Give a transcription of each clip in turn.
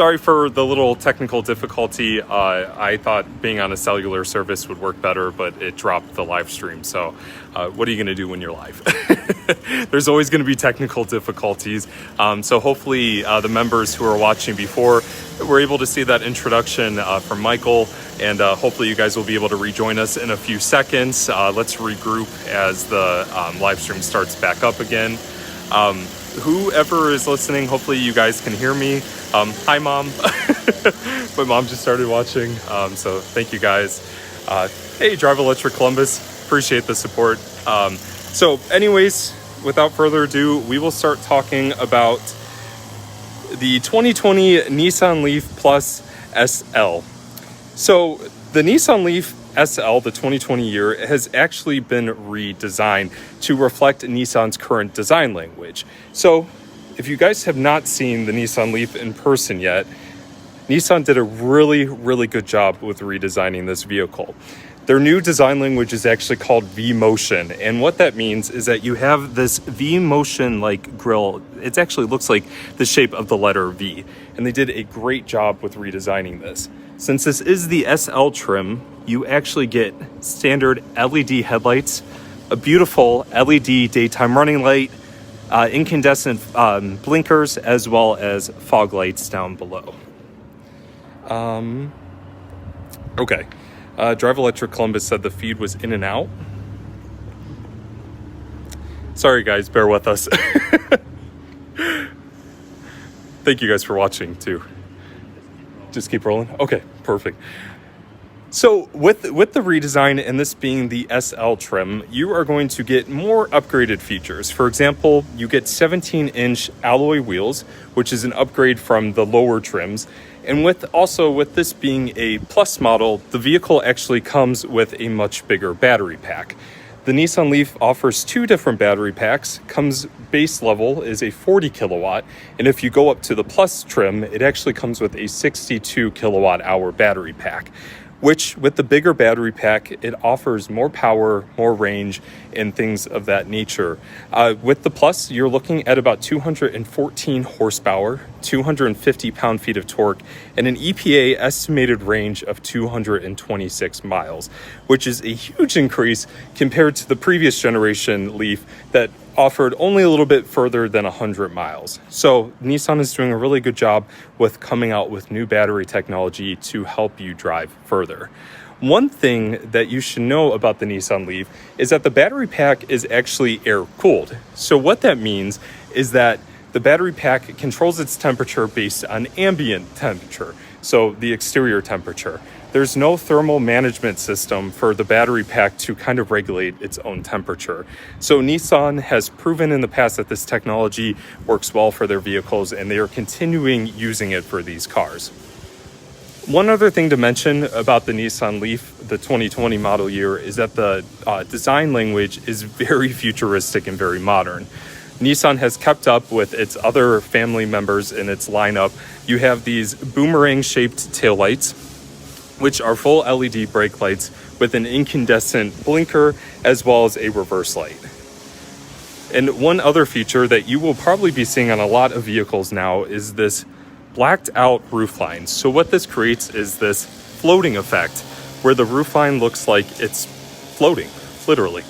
Sorry for the little technical difficulty. I thought being on a cellular service would work better, but it dropped the live stream. So what are you going to do when you're live? There's always going to be technical difficulties. So hopefully the members who are watching before were able to see that introduction from Michael, and hopefully you guys will be able to rejoin us in a few seconds. Let's regroup as the live stream starts back up again. Whoever is listening, hopefully you guys can hear me. Hi, Mom. My mom just started watching, so thank you guys. Hey, Drive Electric Columbus, appreciate the support. So anyways, without further ado, we will start talking about the 2020 Nissan Leaf Plus SL. So the Nissan Leaf SL, the 2020 year, has actually been redesigned to reflect Nissan's current design language. So if you guys have not seen the Nissan Leaf in person yet, Nissan did a really good job with redesigning this vehicle. Their new design language is actually called V-Motion, and what that means is that you have this V-Motion like grille. It actually looks like the shape of the letter V, and they did a great job with redesigning this. Since this is the SL trim, you actually get standard LED headlights, a beautiful LED daytime running light, incandescent blinkers, as well as fog lights down below. Okay. Drive Electric Columbus said the feed was in and out. Sorry guys, bear with us. Thank you guys for watching too. Just keep rolling. Okay, perfect. So with the redesign, and this being the SL trim, you are going to get more upgraded features. For example, you get 17-inch alloy wheels, which is an upgrade from the lower trims. And with this being a Plus model, the vehicle actually comes with a much bigger battery pack. The Nissan Leaf offers two different battery packs. Comes base level is a 40 kilowatt, and if you go up to the Plus trim, it actually comes with a 62 kilowatt hour battery pack, which with the bigger battery pack, it offers more power, more range, and things of that nature. With the Plus, you're looking at about 214 horsepower, 250 pound-feet of torque, and an EPA estimated range of 226 miles, which is a huge increase compared to the previous generation Leaf that offered only a little bit further than 100 miles. So Nissan is doing a really good job with coming out with new battery technology to help you drive further. One thing that you should know about the Nissan Leaf is that the battery pack is actually air-cooled. So what that means is that the battery pack controls its temperature based on ambient temperature, so the exterior temperature. There's no thermal management system for the battery pack to kind of regulate its own temperature. So Nissan has proven in the past that this technology works well for their vehicles, and they are continuing using it for these cars. One other thing to mention about the Nissan Leaf, the 2020 model year, is that the design language is very futuristic and very modern. Nissan has kept up with its other family members in its lineup. You have these boomerang-shaped taillights, which are full LED brake lights with an incandescent blinker as well as a reverse light. And one other feature that you will probably be seeing on a lot of vehicles now is this blacked out roofline. So what this creates is this floating effect where the roofline looks like it's floating, literally.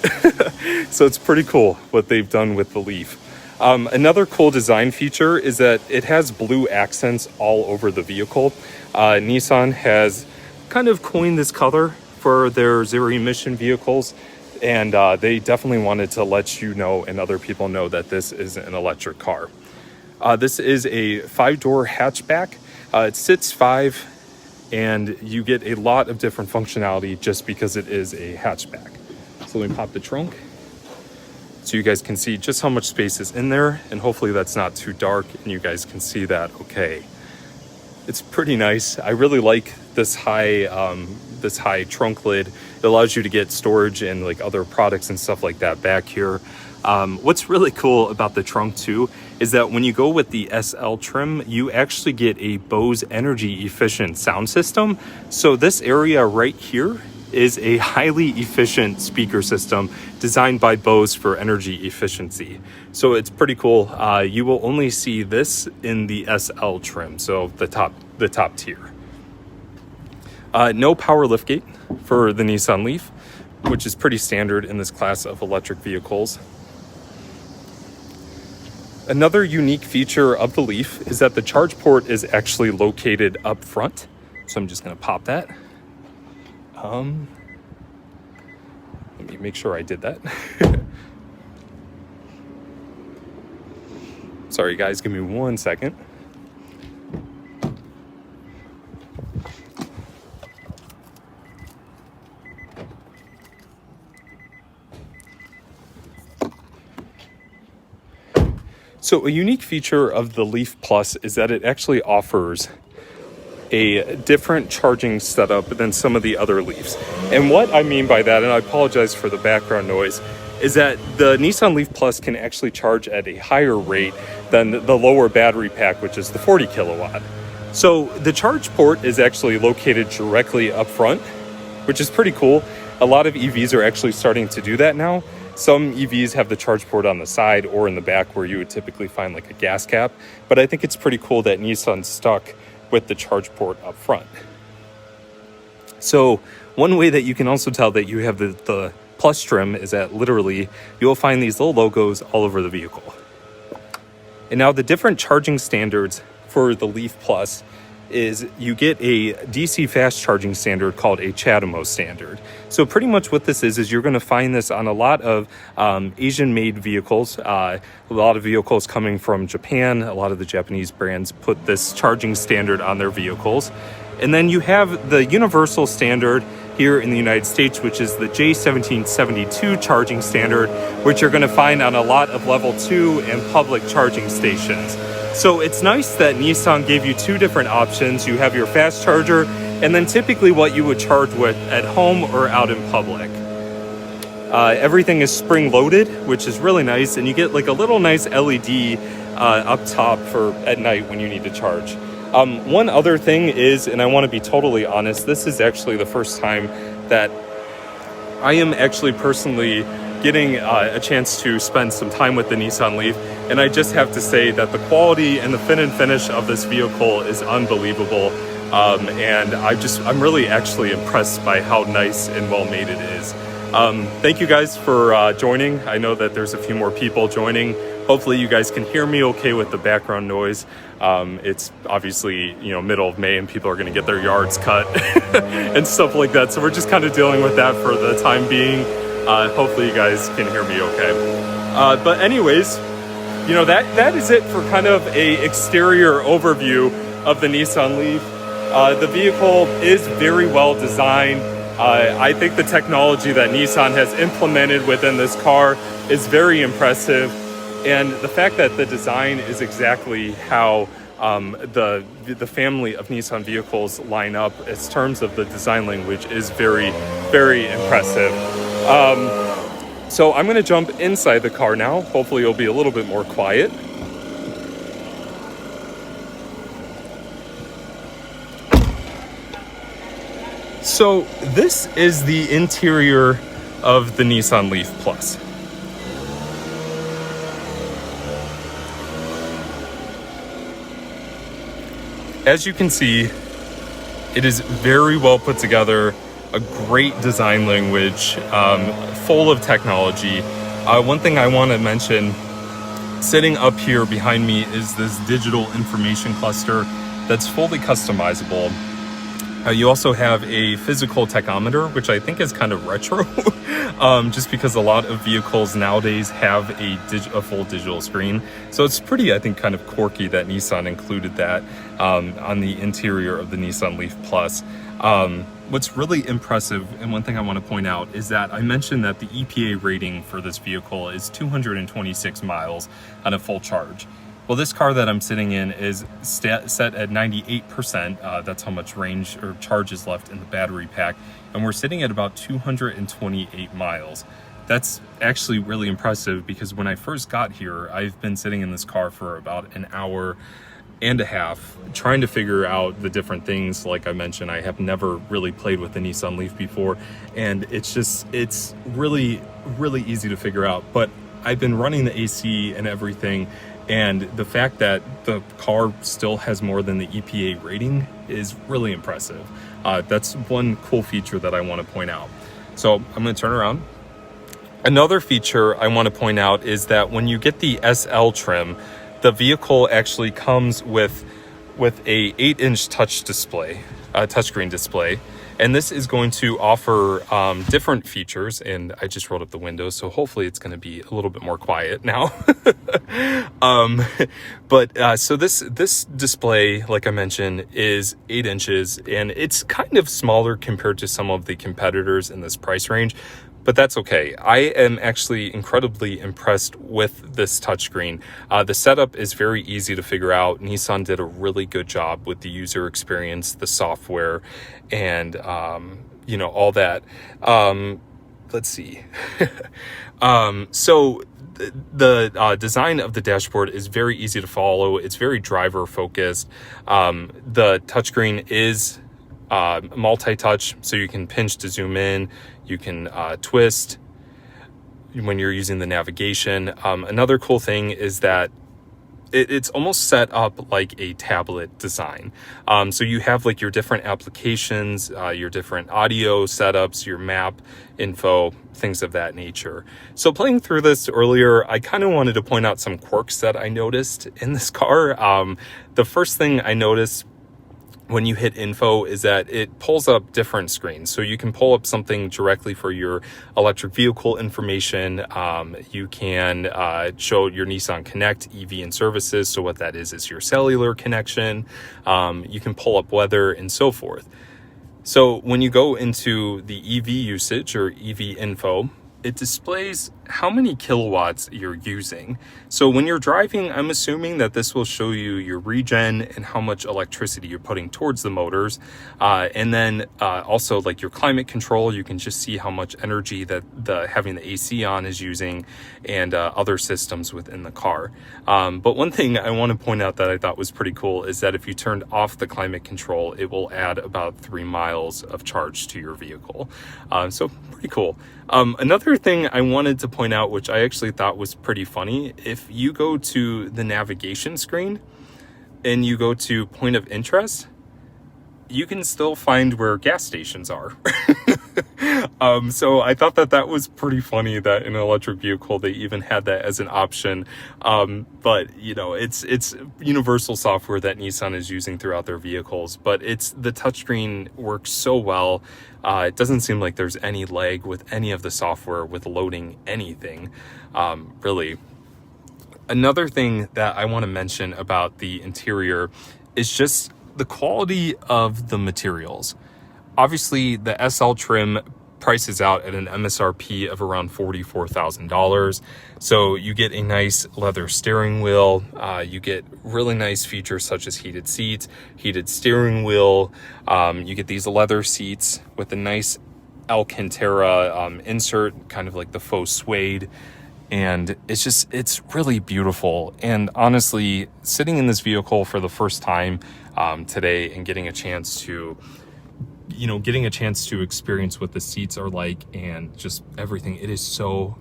So it's pretty cool what they've done with the Leaf. Another cool design feature is that it has blue accents all over the vehicle. Nissan has kind of coined this color for their zero emission vehicles, and they definitely wanted to let you know and other people know that this is an electric car. This is a 5-door hatchback. It sits 5, and you get a lot of different functionality just because it is a hatchback. So let me pop the trunk so you guys can see just how much space is in there, and hopefully that's not too dark and you guys can see that okay. It's pretty nice. I really like this high trunk lid. It allows you to get storage and like other products and stuff like that back here. What's really cool about the trunk too is that when you go with the SL trim, you actually get a Bose energy efficient sound system. So this area right here is a highly efficient speaker system designed by Bose for energy efficiency. So it's pretty cool. You will only see this in the SL trim, so the top tier. No power liftgate for the Nissan Leaf, which is pretty standard in this class of electric vehicles. Another unique feature of the Leaf is that the charge port is actually located up front. So I'm just going to pop that. Let me make sure I did that. Sorry guys, give me 1 second. So a unique feature of the Leaf Plus is that it actually offers a different charging setup than some of the other Leafs. And what I mean by that, and I apologize for the background noise, is that the Nissan Leaf Plus can actually charge at a higher rate than the lower battery pack, which is the 40 kilowatt. So the charge port is actually located directly up front, which is pretty cool. A lot of EVs are actually starting to do that now. Some EVs have the charge port on the side or in the back where you would typically find like a gas cap. But I think it's pretty cool that Nissan stuck with the charge port up front. So one way that you can also tell that you have the Plus trim is that literally you'll find these little logos all over the vehicle. And now the different charging standards for the Leaf Plus is you get a DC fast charging standard called a CHAdeMO standard. So pretty much what this is you're going to find this on a lot of Asian-made vehicles. A lot of vehicles coming from Japan, a lot of the Japanese brands put this charging standard on their vehicles. And then you have the universal standard here in the United States, which is the J1772 charging standard, which you're going to find on a lot of level 2 and public charging stations. So it's nice that Nissan gave you two different options. You have your fast charger, and then typically what you would charge with at home or out in public. Everything is spring loaded, which is really nice, and you get like a little nice LED up top for at night when you need to charge. One other thing is, and I want to be totally honest, this is actually the first time that I am actually personally getting a chance to spend some time with the Nissan Leaf, and I just have to say that the quality and the fit and finish of this vehicle is unbelievable, and I'm really actually impressed by how nice and well made it is. Thank you guys for joining. I know that there's a few more people joining. Hopefully you guys can hear me okay with the background noise. It's obviously, middle of May and people are going to get their yards cut and stuff like that. So we're just kind of dealing with that for the time being. Hopefully you guys can hear me okay. But anyways, that is it for kind of a exterior overview of the Nissan Leaf. The vehicle is very well designed. I think the technology that Nissan has implemented within this car is very impressive. And the fact that the design is exactly how the family of Nissan vehicles line up in terms of the design language is very, very impressive. So I'm going to jump inside the car now. Hopefully it'll be a little bit more quiet. So this is the interior of the Nissan Leaf Plus. As you can see, it is very well put together, a great design language, full of technology. One thing I want to mention, sitting up here behind me is this digital information cluster that's fully customizable. You also have a physical tachometer, which I think is kind of retro, just because a lot of vehicles nowadays have a full digital screen. So it's pretty, I think, kind of quirky that Nissan included that on the interior of the Nissan Leaf Plus. What's really impressive, and one thing I want to point out, is that I mentioned that the EPA rating for this vehicle is 226 miles on a full charge. Well, this car that I'm sitting in is set at 98%. That's how much range or charge is left in the battery pack. And we're sitting at about 228 miles. That's actually really impressive because when I first got here, I've been sitting in this car for about an hour and a half trying to figure out the different things. Like I mentioned, I have never really played with the Nissan Leaf before, and it's really easy to figure out. But I've been running the AC and everything, and the fact that the car still has more than the EPA rating is really impressive. That's one cool feature that I want to point out. So I'm going to turn around. Another feature I want to point out is that when you get the SL trim, the vehicle actually comes with a 8-inch touchscreen display, and this is going to offer different features. And I just rolled up the window, so hopefully it's going to be a little bit more quiet now. So this display, like I mentioned, is 8 inches, and it's kind of smaller compared to some of the competitors in this price range. But that's okay. I am actually incredibly impressed with this touchscreen. The setup is very easy to figure out. Nissan did a really good job with the user experience, the software, and all that. Let's see. So the design of the dashboard is very easy to follow. It's very driver focused. The touchscreen is multi-touch, so you can pinch to zoom in, you can twist when you're using the navigation. Another cool thing is that it's almost set up like a tablet design. So you have like your different applications, your different audio setups, your map info, things of that nature. So playing through this earlier, I kind of wanted to point out some quirks that I noticed in this car. The first thing I noticed when you hit info is that it pulls up different screens. So you can pull up something directly for your electric vehicle information. You can show your Nissan Connect EV and services. So what that is your cellular connection. You can pull up weather and so forth. So when you go into the EV usage or EV info, it displays how many kilowatts you're using. So when you're driving, I'm assuming that this will show you your regen and how much electricity you're putting towards the motors. And then also like your climate control, you can just see how much energy that having the AC on is using, and other systems within the car. But one thing I want to point out that I thought was pretty cool is that if you turned off the climate control, it will add about 3 miles of charge to your vehicle. So pretty cool. Another thing I wanted to point out, which I actually thought was pretty funny, if you go to the navigation screen and you go to point of interest, you can still find where gas stations are. So I thought that was pretty funny that in an electric vehicle they even had that as an option. But it's universal software that Nissan is using throughout their vehicles, but the touchscreen works so well. It doesn't seem like there's any lag with any of the software with loading anything, really. Another thing that I want to mention about the interior is just the quality of the materials. Obviously, the SL trim prices out at an MSRP of around $44,000. So you get a nice leather steering wheel. You get really nice features such as heated seats, heated steering wheel. You get these leather seats with a nice Alcantara insert, kind of like the faux suede. And it's really beautiful. And honestly, sitting in this vehicle for the first time today and getting a chance to experience what the seats are like and just everything, it is so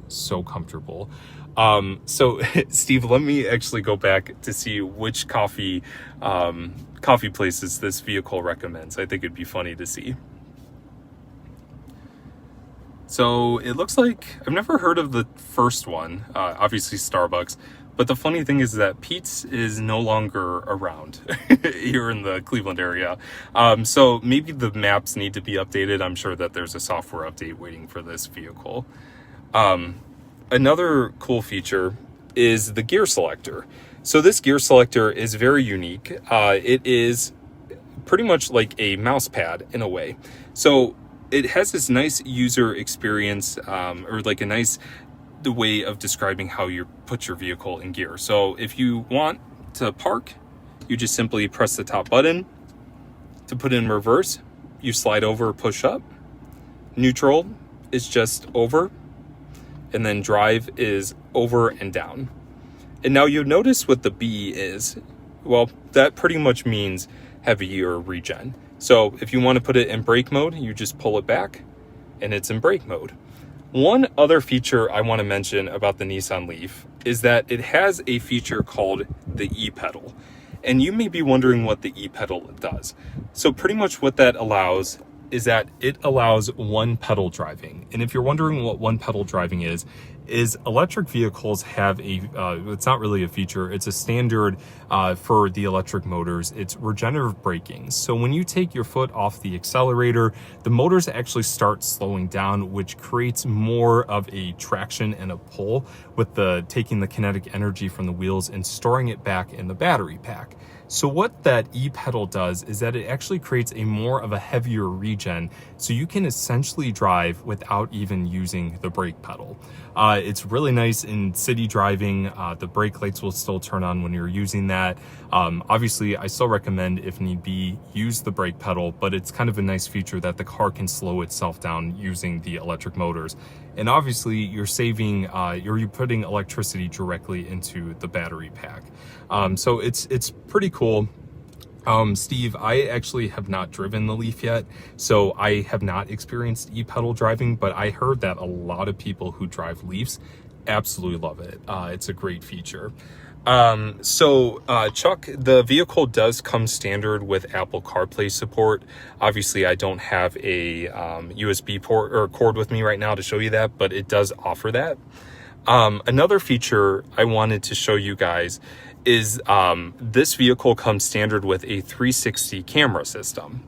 comfortable. So Steve, let me actually go back to see which coffee places this vehicle recommends. I think it'd be funny to see. So it looks like I've never heard of the first one, obviously Starbucks, but the funny thing is that Pete's is no longer around here in the Cleveland area. So maybe the maps need to be updated. I'm sure that there's a software update waiting for this vehicle. Another cool feature is the gear selector. So this gear selector is very unique. It is pretty much like a mouse pad in a way. So it has this nice user experience, or like a nice way of describing how you put your vehicle in gear. So if you want to park, you just simply press the top button. To put in reverse, you slide over, push up. Neutral is just over. And then drive is over and down. And now you'll notice what the B is. Well, that pretty much means heavier regen. So if you want to put it in brake mode, you just pull it back and it's in brake mode. One other feature I want to mention about the Nissan Leaf is that it has a feature called the e-pedal. And you may be wondering what the e-pedal does. So pretty much what that allows is that it allows one pedal driving. And if you're wondering what one pedal driving is electric vehicles have a, it's not really a feature, it's a standard for the electric motors. It's regenerative braking. So when you take your foot off the accelerator, the motors actually start slowing down, which creates more of a traction and a pull with the taking the kinetic energy from the wheels and storing it back in the battery pack. So what that e-pedal does is that it actually creates a more of a heavier regen, so you can essentially drive without even using the brake pedal. It's really nice in city driving. The brake lights will still turn on when you're using that. Obviously, I still recommend, if need be, use the brake pedal, but it's kind of a nice feature that the car can slow itself down using the electric motors. And obviously, you're saving, you're putting electricity directly into the battery pack. So it's pretty cool. Steve, I actually have not driven the Leaf yet, so I have not experienced e-pedal driving, but I heard that a lot of people who drive Leafs absolutely love it. It's a great feature. Chuck, the vehicle does come standard with Apple CarPlay support. Obviously, I don't have a USB port or cord with me right now to show you that, but it does offer that. Another feature I wanted to show you guys is this vehicle comes standard with a 360 camera system.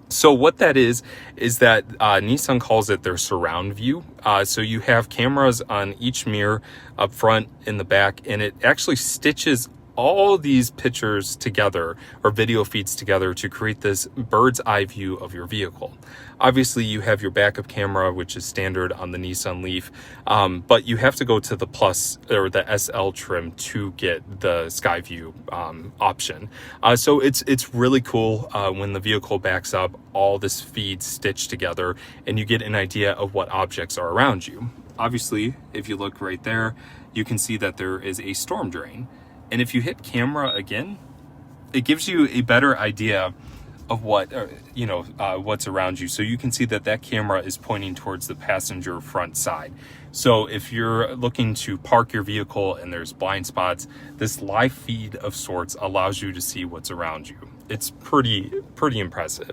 So what that is that Nissan calls it their surround view. So you have cameras on each mirror up front, in the back, and it actually stitches all these pictures together or video feeds together to create this bird's eye view of your vehicle. Obviously, you have your backup camera, which is standard on the Nissan Leaf, but you have to go to the Plus or the SL trim to get the Sky View option. So it's really cool when the vehicle backs up, all this feeds stitched together, and you get an idea of what objects are around you. Obviously, if you look right there, you can see that there is a storm drain. And if you hit camera again, it gives you a better idea of what, what's around you. So you can see that that camera is pointing towards the passenger front side. So if you're looking to park your vehicle and there's blind spots, this live feed of sorts allows you to see what's around you. It's pretty impressive.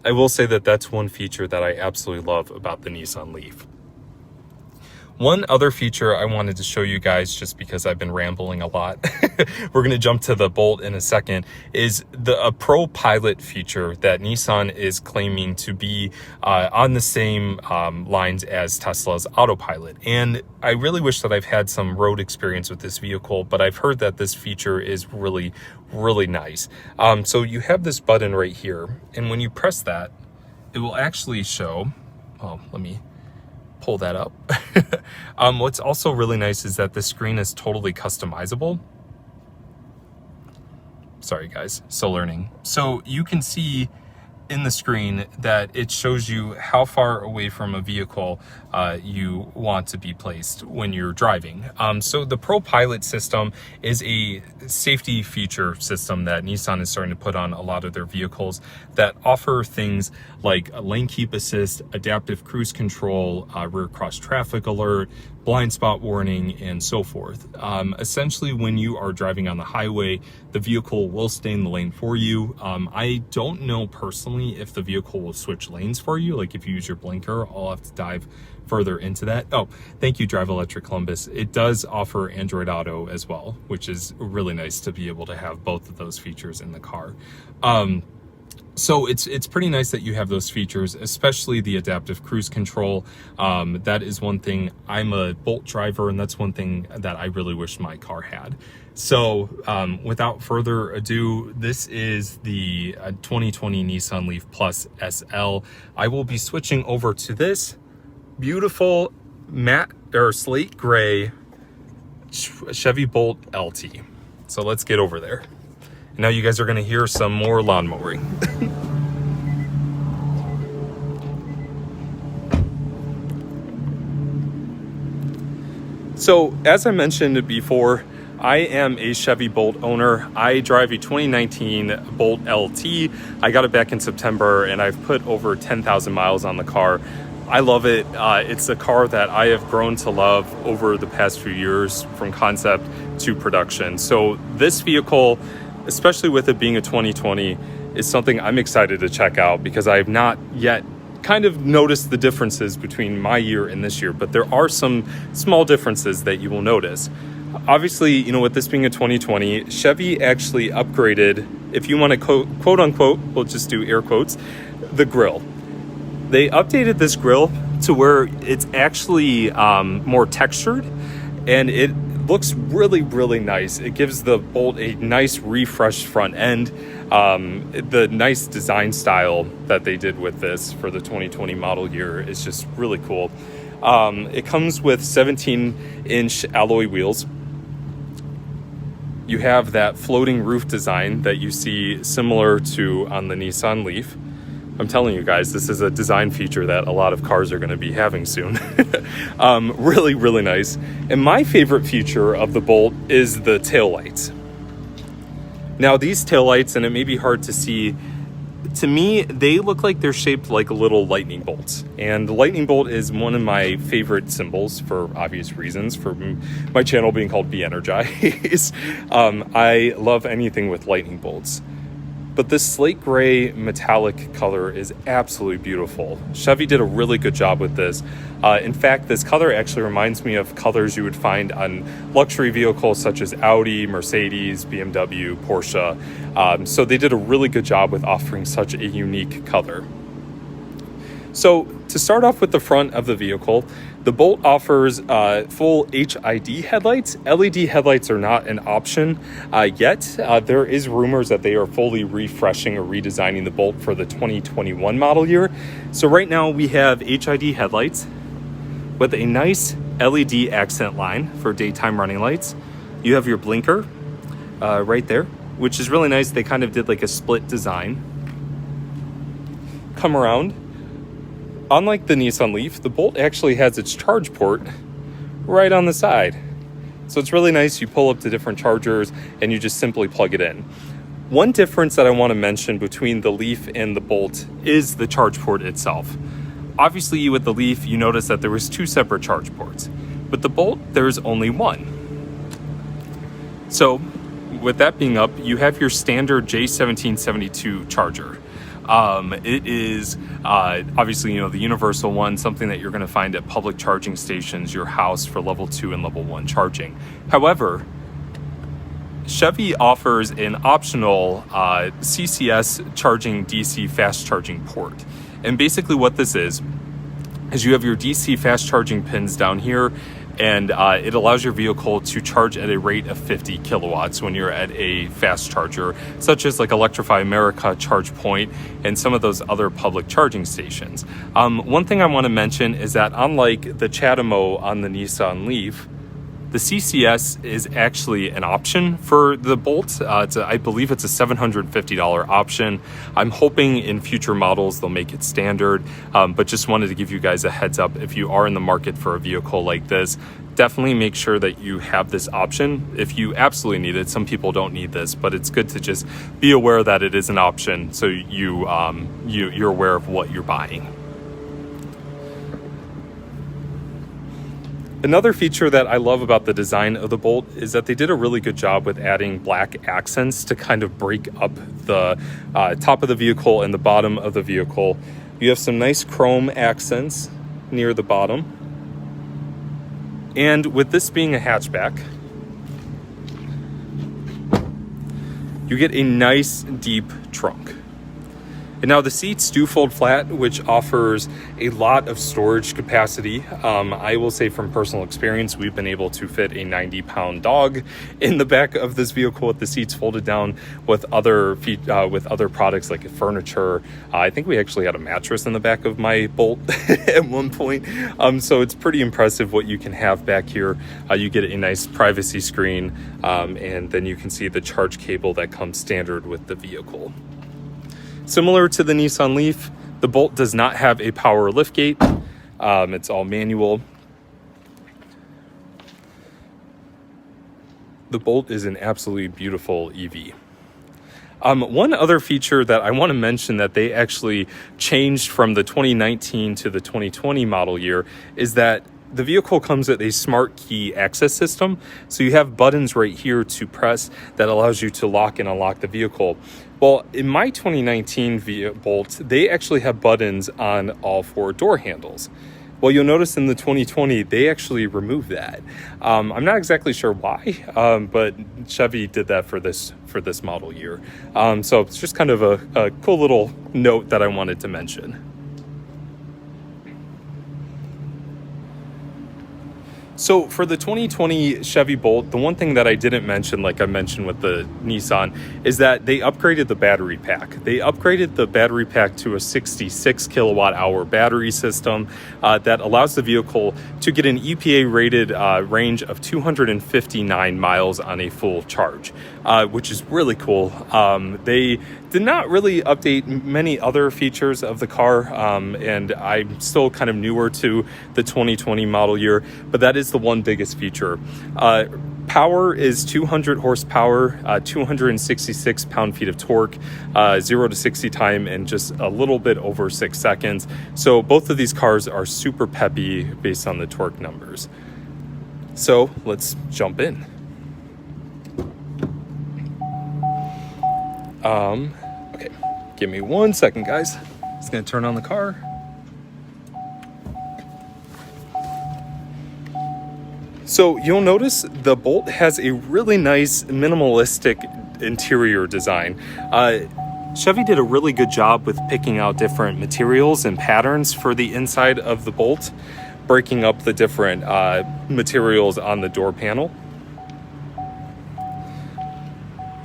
I will say that that's one feature that I absolutely love about the Nissan Leaf. One other feature I wanted to show you guys, just because I've been rambling a lot, we're going to jump to the Bolt in a second, is a Pro Pilot feature that Nissan is claiming to be on the same lines as Tesla's Autopilot. And I really wish that I've had some road experience with this vehicle, but I've heard that this feature is really, really nice. So you have this button right here, and when you press that, it will actually show, let me pull that up. What's also really nice is that the screen is totally customizable. Sorry guys, still learning. So you can see in the screen that it shows you how far away from a vehicle you want to be placed when you're driving. So the Pro Pilot system is a safety feature system that Nissan is starting to put on a lot of their vehicles that offer things like a lane keep assist, adaptive cruise control, rear cross traffic alert, blind spot warning, and so forth. Essentially, when you are driving on the highway, the vehicle will stay in the lane for you. I don't know personally if the vehicle will switch lanes for you, like if you use your blinker. I'll have to dive further into that. Oh, thank you, Drive Electric Columbus. It does offer Android Auto as well, which is really nice to be able to have both of those features in the car. So it's pretty nice that you have those features, especially the adaptive cruise control. That is one thing. I'm a Bolt driver, and that's one thing that I really wish my car had. So without further ado, this is the 2020 Nissan Leaf Plus SL. I will be switching over to this beautiful matte or slate gray Chevy Bolt LT. So let's get over there. Now you guys are going to hear some more lawn mowing. So as I mentioned before, I am a Chevy Bolt owner. I drive a 2019 Bolt LT. I got it back in September and I've put over 10,000 miles on the car. I love it. It's a car that I have grown to love over the past few years from concept to production. So this vehicle, especially with it being a 2020, is something I'm excited to check out because I have not yet kind of noticed the differences between my year and this year, but there are some small differences that you will notice. Obviously, you know, with this being a 2020, Chevy actually upgraded, if you want to quote unquote, we'll just do air quotes, the grille. They updated this grille to where it's actually more textured and it looks really, really nice. It gives the Bolt a nice refreshed front end. The nice design style that they did with this for the 2020 model year is just really cool. It comes with 17-inch alloy wheels. You have that floating roof design that you see similar to on the Nissan Leaf. I'm telling you guys, this is a design feature that a lot of cars are going to be having soon. Really, really nice. And my favorite feature of the Bolt is the taillights. Now these taillights, and it may be hard to see, to me, they look like they're shaped like little lightning bolts. And the lightning bolt is one of my favorite symbols for obvious reasons, for my channel being called Be Energized. I love anything with lightning bolts. But this slate gray metallic color is absolutely beautiful. Chevy did a really good job with this. In fact, this color actually reminds me of colors you would find on luxury vehicles such as Audi, Mercedes, BMW, Porsche. So they did a really good job with offering such a unique color. So to start off with the front of the vehicle, the Bolt offers full HID headlights. LED headlights are not an option yet. There is rumors that they are fully refreshing or redesigning the Bolt for the 2021 model year. So right now we have HID headlights with a nice LED accent line for daytime running lights. You have your blinker right there, which is really nice. They kind of did like a split design. Come around. Unlike the Nissan Leaf, the Bolt actually has its charge port right on the side. So it's really nice. You pull up to different chargers and you just simply plug it in. One difference that I want to mention between the Leaf and the Bolt is the charge port itself. Obviously, with the Leaf, you notice that there was 2 separate charge ports. With the Bolt, there's only one. So with that being up, you have your standard J1772 charger. It is obviously, you know, the universal one, something that you're going to find at public charging stations, your house for level 2 and level 1 charging. However, Chevy offers an optional CCS charging DC fast charging port. And basically what this is you have your DC fast charging pins down here, and it allows your vehicle to charge at a rate of 50 kilowatts when you're at a fast charger, such as like Electrify America, Charge Point, and some of those other public charging stations. One thing I want to mention is that unlike the CHAdeMO on the Nissan Leaf, the CCS is actually an option for the Bolt. I believe it's a $750 option. I'm hoping in future models they'll make it standard, but just wanted to give you guys a heads up. If you are in the market for a vehicle like this, definitely make sure that you have this option if you absolutely need it. Some people don't need this, but it's good to just be aware that it is an option so you're aware of what you're buying. Another feature that I love about the design of the Bolt is that they did a really good job with adding black accents to kind of break up the top of the vehicle and the bottom of the vehicle. You have some nice chrome accents near the bottom. And with this being a hatchback, you get a nice deep trunk. And now the seats do fold flat, which offers a lot of storage capacity. I will say from personal experience, we've been able to fit a 90-pound dog in the back of this vehicle with the seats folded down with other products like furniture. I think we actually had a mattress in the back of my Bolt at one point. So it's pretty impressive what you can have back here. You get a nice privacy screen, and then you can see the charge cable that comes standard with the vehicle. Similar to the Nissan Leaf, the Bolt does not have a power liftgate. It's all manual. The Bolt is an absolutely beautiful EV. One other feature that I want to mention that they actually changed from the 2019 to the 2020 model year is that the vehicle comes with a smart key access system. So you have buttons right here to press that allows you to lock and unlock the vehicle. Well, in my 2019 Bolt, they actually have buttons on all 4 door handles. Well, you'll notice in the 2020, they actually removed that. I'm not exactly sure why, but Chevy did that for this model year. So it's just kind of a cool little note that I wanted to mention. So for the 2020 Chevy Bolt, the one thing that I didn't mention, like I mentioned with the Nissan, is that they upgraded the battery pack. They upgraded the battery pack to a 66 kilowatt hour battery system that allows the vehicle to get an EPA rated range of 259 miles on a full charge, which is really cool. They did not really update many other features of the car, and I'm still kind of newer to the 2020 model year, but that is the one biggest feature. Power is 200 horsepower, 266 pound-feet of torque, 0 to 60 time in just a little bit over 6 seconds. So both of these cars are super peppy based on the torque numbers. So let's jump in. Okay, give me 1 second, guys. Just gonna turn on the car. So you'll notice the Bolt has a really nice minimalistic interior design. Chevy did a really good job with picking out different materials and patterns for the inside of the Bolt, breaking up the different materials on the door panel.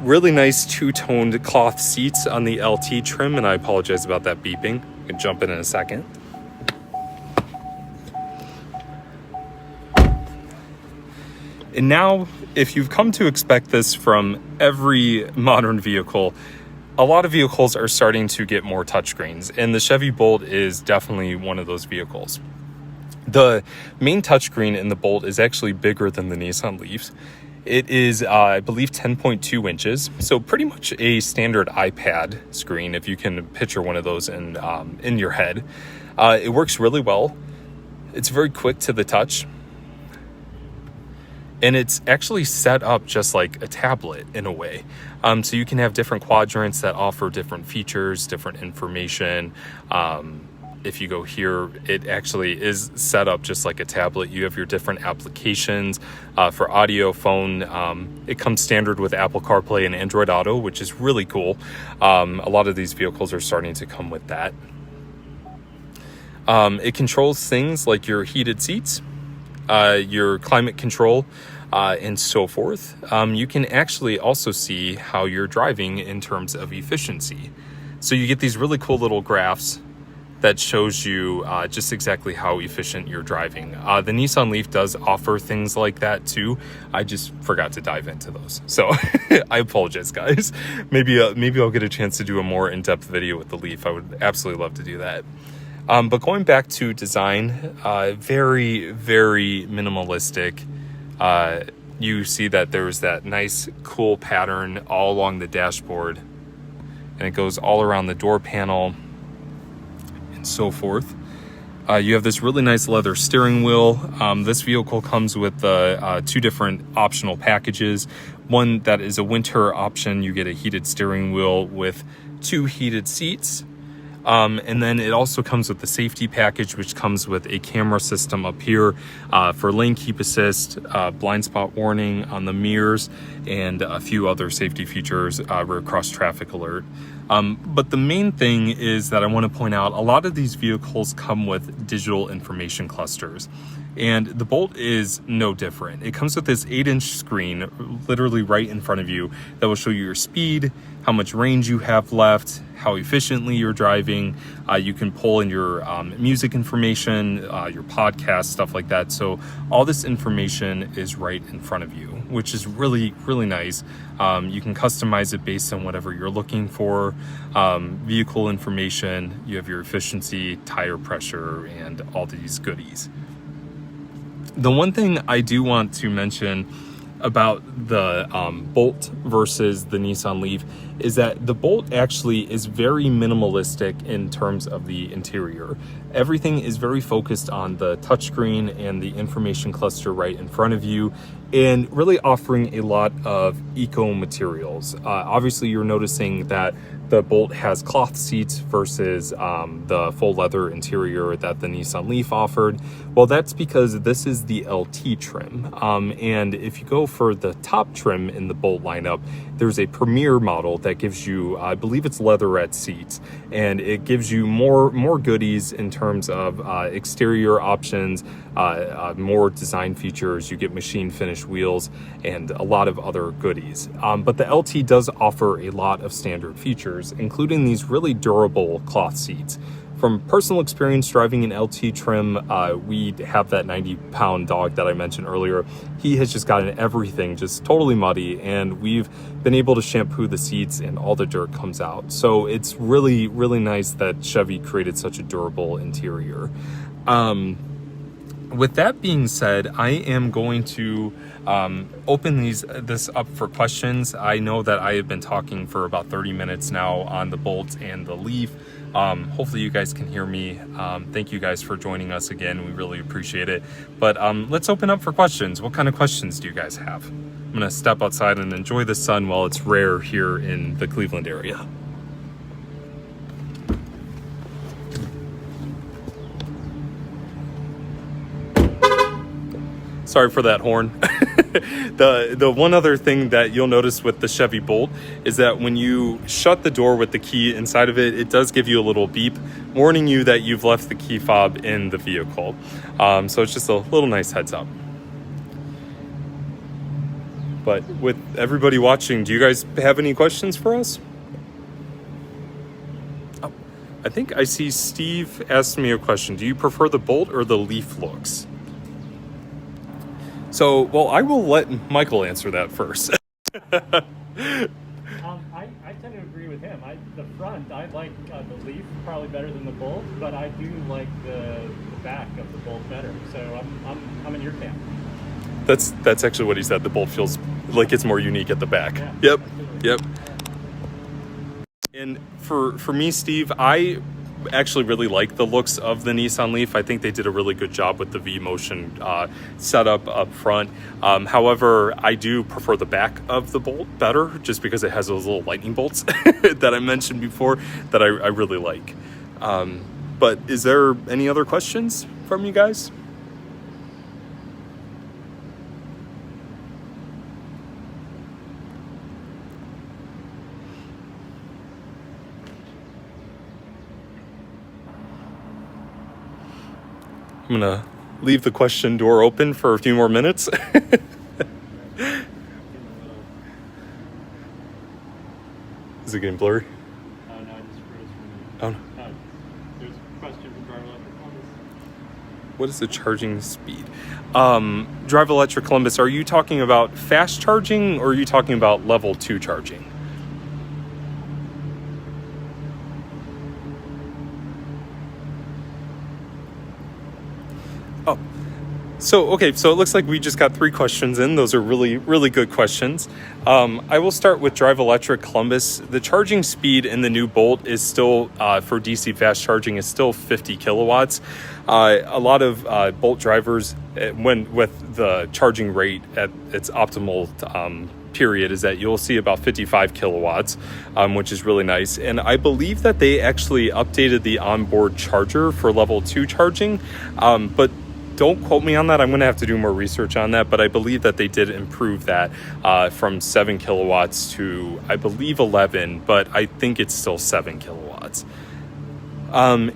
Really nice two-toned cloth seats on the LT trim, and I apologize about that beeping. I can jump in a second. And now, if you've come to expect this from every modern vehicle, a lot of vehicles are starting to get more touchscreens, and the Chevy Bolt is definitely one of those vehicles. The main touchscreen in the Bolt is actually bigger than the Nissan Leafs. It is, I believe, 10.2 inches, so pretty much a standard iPad screen, if you can picture one of those in your head. It works really well. It's very quick to the touch. And it's actually set up just like a tablet in a way. So you can have different quadrants that offer different features, different information. If you go here, it actually is set up just like a tablet. You have your different applications for audio, phone. It comes standard with Apple Carplay and Android Auto, which is really cool. A lot of these vehicles are starting to come with that. It controls things like your heated seats, your climate control, and so forth. You can actually also see how you're driving in terms of efficiency. So you get these really cool little graphs that shows you just exactly how efficient you're driving. The Nissan Leaf does offer things like that too. I just forgot to dive into those. So I apologize, guys. Maybe I'll get a chance to do a more in-depth video with the Leaf. I would absolutely love to do that. But going back to design, very, very minimalistic. You see that there's that nice, cool pattern all along the dashboard, and it goes all around the door panel and so forth. You have this really nice leather steering wheel. This vehicle comes with 2 different optional packages. One that is a winter option. You get a heated steering wheel with 2 heated seats. And then it also comes with the safety package, which comes with a camera system up here for lane keep assist, blind spot warning on the mirrors, and a few other safety features, cross traffic alert. But the main thing is that I want to point out, a lot of these vehicles come with digital information clusters. And the Bolt is no different. It comes with this 8-inch screen literally right in front of you that will show you your speed, how much range you have left, how efficiently you're driving. You can pull in your music information, your podcast, stuff like that. So all this information is right in front of you, which is really, really nice. You can customize it based on whatever you're looking for. Vehicle information, you have your efficiency, tire pressure, and all these goodies. The one thing I do want to mention about the Bolt versus the Nissan Leaf is that the Bolt actually is very minimalistic in terms of the interior. Everything is very focused on the touchscreen and the information cluster right in front of you, and really offering a lot of eco materials. Obviously, you're noticing that the Bolt has cloth seats versus the full leather interior that the Nissan Leaf offered. Well, that's because this is the LT trim. And if you go for the top trim in the Bolt lineup, there's a Premier model that gives you, I believe it's leatherette seats, and it gives you more goodies in terms of exterior options, more design features. You get machine finished wheels and a lot of other goodies. But the LT does offer a lot of standard features, including these really durable cloth seats. From personal experience driving an LT trim, we have that 90-pound dog that I mentioned earlier. He has just gotten everything just totally muddy, and we've been able to shampoo the seats and all the dirt comes out. So it's really, really nice that Chevy created such a durable interior. With that being said, I am going to open this up for questions. I know that I have been talking for about 30 minutes now on the Bolt and the Leaf. Hopefully you guys can hear me. Thank you guys for joining us again. We really appreciate it. But let's open up for questions. What kind of questions do you guys have? I'm gonna step outside and enjoy the sun while it's rare here in the Cleveland area. Sorry for that horn. The one other thing that you'll notice with the Chevy Bolt is that when you shut the door with the key inside of it, it does give you a little beep warning you that you've left the key fob in the vehicle. So it's just a little nice heads up. But with everybody watching, do you guys have any questions for us? Oh, I think I see Steve asked me a question. Do you prefer the Bolt or the Leaf looks? So, well, I will let Michael answer that first. I tend to agree with him. The front, I like the Leaf probably better than the Bolt, but I do like the back of the Bolt better. So I'm in your camp. That's actually what he said. The Bolt feels like it's more unique at the back. Yeah, Yep. And for me, Steve, I actually really like the looks of the Nissan Leaf. I think they did a really good job with the V-Motion setup up front. However, I do prefer the back of the Bolt better, just because it has those little lightning bolts that I mentioned before that I really like. But is there any other questions from you guys? I'm gonna leave the question door open for a few more minutes. Is it getting blurry? No, I just froze for me. Oh no. There's a question from Drive Electric Columbus. What is the charging speed? Drive Electric Columbus, are you talking about fast charging or are you talking about level 2 charging? Oh, so it looks like we just got 3 questions in. Those are really, really good questions. I will start with Drive Electric Columbus. The charging speed in the new Bolt is still, for DC fast charging, is still 50 kilowatts. A lot of Bolt drivers, when with the charging rate at its optimal period, is that you'll see about 55 kilowatts, which is really nice. And I believe that they actually updated the onboard charger for level 2 charging, but don't quote me on that. I'm going to have to do more research on that, but I believe that they did improve that from 7 kilowatts to, I believe, 11, but I think it's still 7 kilowatts. And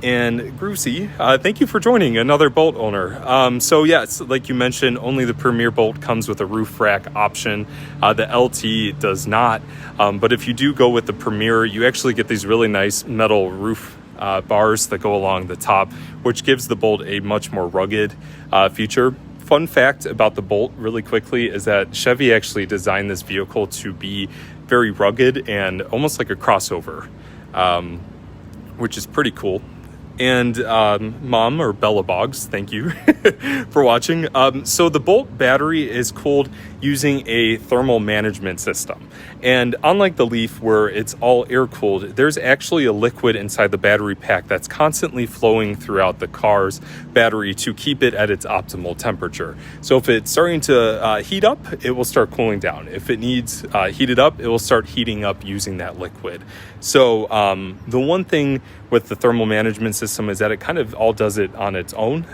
Groosey, thank you for joining, another Bolt owner. So yes, like you mentioned, only the Premier Bolt comes with a roof rack option. The LT does not, but if you do go with the Premier, you actually get these really nice metal roof bars that go along the top, which gives the Bolt a much more rugged feature. Fun fact about the Bolt really quickly is that Chevy actually designed this vehicle to be very rugged and almost like a crossover, which is pretty cool. And Mom, or Bella Boggs, thank you for watching. So the Bolt battery is cooled using a thermal management system. And unlike the Leaf, where it's all air cooled, there's actually a liquid inside the battery pack that's constantly flowing throughout the car's battery to keep it at its optimal temperature. So if it's starting to heat up, it will start cooling down. If it needs heated up, it will start heating up using that liquid. So the one thing with the thermal management system is that it kind of all does it on its own,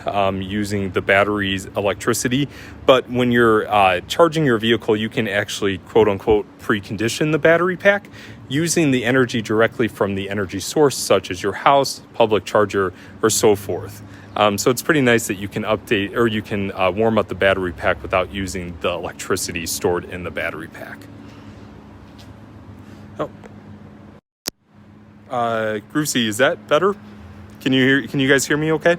using the battery's electricity. But when you're charging your vehicle, you can actually, quote unquote, precondition the battery pack using the energy directly from the energy source, such as your house, public charger, or so forth. So it's pretty nice that you can update, or you can warm up the battery pack without using the electricity stored in the battery pack. Groovesy, is that better? Can you guys hear me okay? Yeah,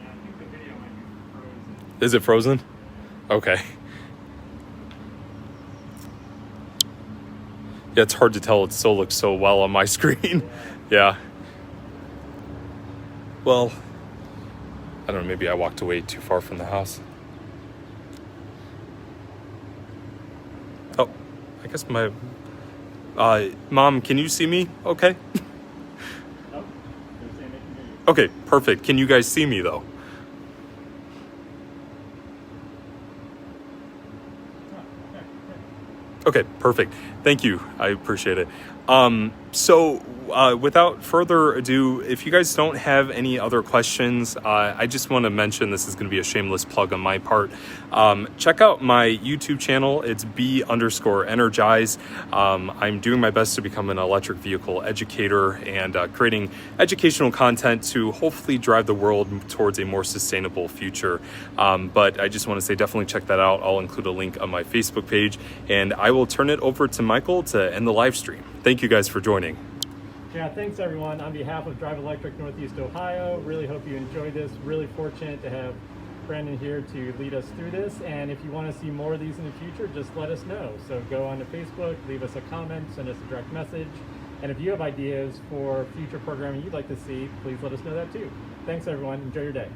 I think the video might be frozen. Is it frozen? Okay. Yeah, it's hard to tell. It still looks so well on my screen. Yeah. Well, I don't know, maybe I walked away too far from the house. Oh, I guess my... Mom, can you see me okay? Nope. They're saying they can hear you. Okay, perfect. Can you guys see me though? Okay, perfect. Thank you. I appreciate it. So without further ado, if you guys don't have any other questions, I just want to mention, this is going to be a shameless plug on my part. Check out my YouTube channel. It's B_energize. I'm doing my best to become an electric vehicle educator and creating educational content to hopefully drive the world towards a more sustainable future. But I just want to say, definitely check that out. I'll include a link on my Facebook page, and I will turn it over to Michael to end the live stream. Thank you guys for joining. Yeah, thanks everyone. On behalf of Drive Electric Northeast Ohio, really hope you enjoyed this. Really fortunate to have Brandon here to lead us through this. And if you want to see more of these in the future, just let us know. So go on to Facebook, leave us a comment, send us a direct message. And if you have ideas for future programming you'd like to see, please let us know that too. Thanks everyone. Enjoy your day.